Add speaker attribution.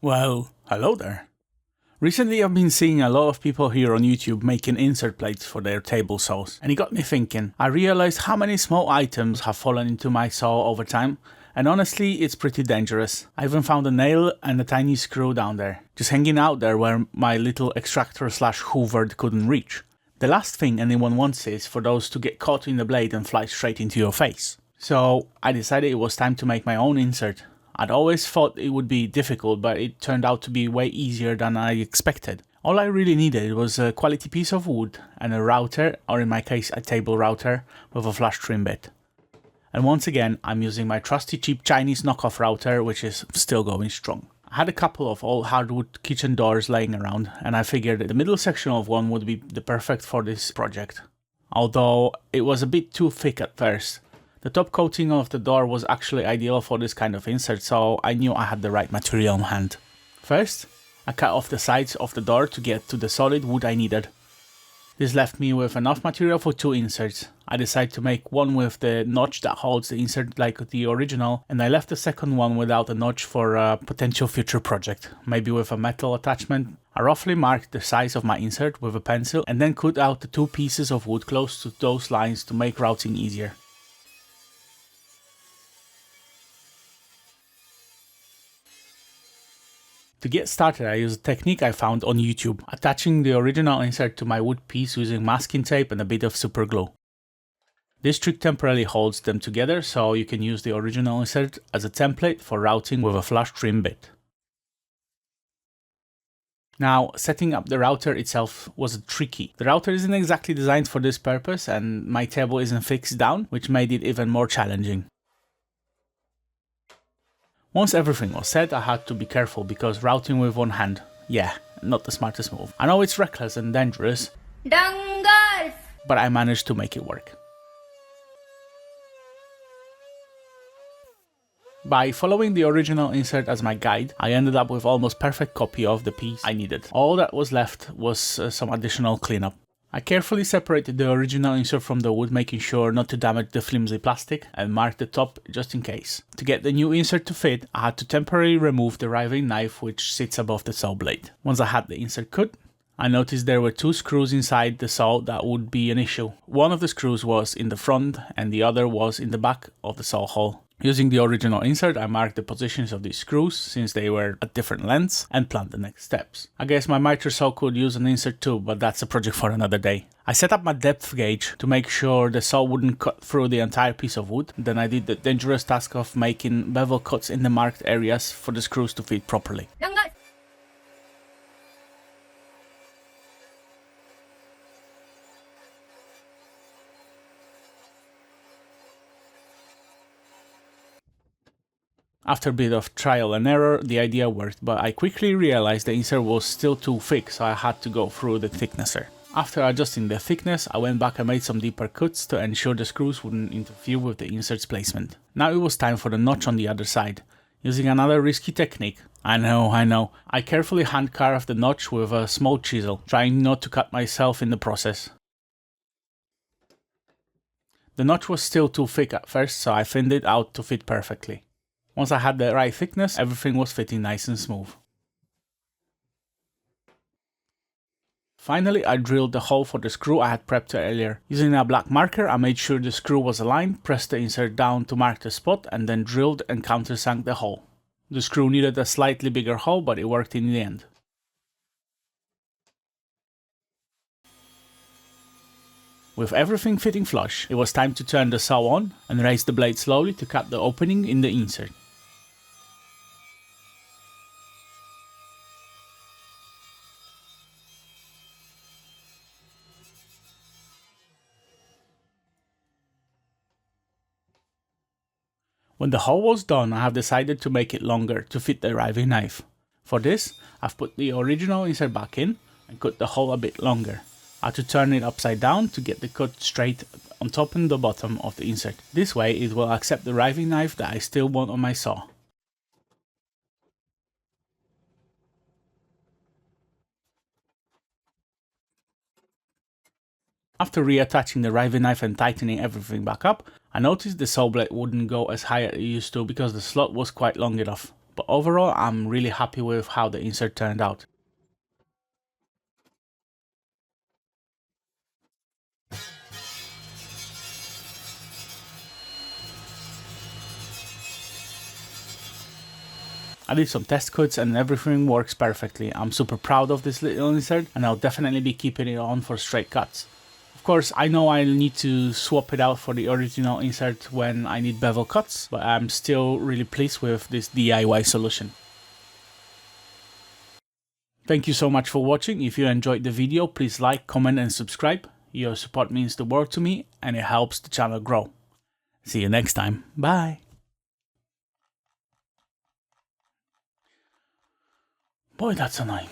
Speaker 1: Well, hello there. Recently I've been seeing a lot of people here on YouTube making insert plates for their table saws, and it got me thinking. I realized how many small items have fallen into my saw over time, and honestly it's pretty dangerous. I even found a nail and a tiny screw down there, just hanging out there where my little extractor slash hoover couldn't reach. The last thing anyone wants is for those to get caught in the blade and fly straight into your face. So I decided it was time to make my own insert. I'd always thought it would be difficult, but it turned out to be way easier than I expected. All I really needed was a quality piece of wood and a router, or in my case a table router, with a flush trim bit. And once again, I'm using my trusty cheap Chinese knockoff router, which is still going strong. I had a couple of old hardwood kitchen doors laying around, and I figured the middle section of one would be the perfect for this project. Although it was a bit too thick at first. The top coating of the door was actually ideal for this kind of insert, so I knew I had the right material on hand. First, I cut off the sides of the door to get to the solid wood I needed. This left me with enough material for two inserts. I decided to make one with the notch that holds the insert like the original, and I left the second one without a notch for a potential future project, maybe with a metal attachment. I roughly marked the size of my insert with a pencil and then cut out the two pieces of wood close to those lines to make routing easier. To get started, I used a technique I found on YouTube, attaching the original insert to my wood piece using masking tape and a bit of super glue. This trick temporarily holds them together, so you can use the original insert as a template for routing with a flush trim bit. Now, setting up the router itself was tricky. The router isn't exactly designed for this purpose, and my table isn't fixed down, which made it even more challenging. Once everything was set, I had to be careful because routing with one hand, yeah, not the smartest move. I know it's reckless and dangerous, but I managed to make it work. By following the original insert as my guide, I ended up with almost perfect copy of the piece I needed. All that was left was some additional cleanup. I carefully separated the original insert from the wood, making sure not to damage the flimsy plastic, and marked the top just in case. To get the new insert to fit, I had to temporarily remove the riving knife which sits above the saw blade. Once I had the insert cut, I noticed there were two screws inside the saw that would be an issue. One of the screws was in the front and the other was in the back of the saw hole. Using the original insert, I marked the positions of these screws since they were at different lengths and planned the next steps. I guess my miter saw could use an insert too, but that's a project for another day. I set up my depth gauge to make sure the saw wouldn't cut through the entire piece of wood. Then I did the dangerous task of making bevel cuts in the marked areas for the screws to fit properly. After a bit of trial and error, the idea worked, but I quickly realized the insert was still too thick, so I had to go through the thicknesser. After adjusting the thickness, I went back and made some deeper cuts to ensure the screws wouldn't interfere with the insert's placement. Now it was time for the notch on the other side. Using another risky technique, I know, I carefully hand carved the notch with a small chisel, trying not to cut myself in the process. The notch was still too thick at first, so I thinned it out to fit perfectly. Once I had the right thickness, everything was fitting nice and smooth. Finally, I drilled the hole for the screw I had prepped earlier. Using a black marker, I made sure the screw was aligned, pressed the insert down to mark the spot, and then drilled and countersank the hole. The screw needed a slightly bigger hole, but it worked in the end. With everything fitting flush, it was time to turn the saw on and raise the blade slowly to cut the opening in the insert. When the hole was done, I have decided to make it longer to fit the riving knife. For this, I've put the original insert back in and cut the hole a bit longer. I had to turn it upside down to get the cut straight on top and the bottom of the insert. This way it will accept the riving knife that I still want on my saw. After reattaching the riving knife and tightening everything back up, I noticed the saw blade wouldn't go as high as it used to because the slot was quite long enough. but overall I'm really happy with how the insert turned out. I did some test cuts and everything works perfectly. I'm super proud of this little insert and I'll definitely be keeping it on for straight cuts. Of course, I know I'll need to swap it out for the original insert when I need bevel cuts, but I'm still really pleased with this DIY solution. Thank you so much for watching. If you enjoyed the video, please like, comment and subscribe. Your support means the world to me and it helps the channel grow. See you next time. Bye. Boy, that's annoying.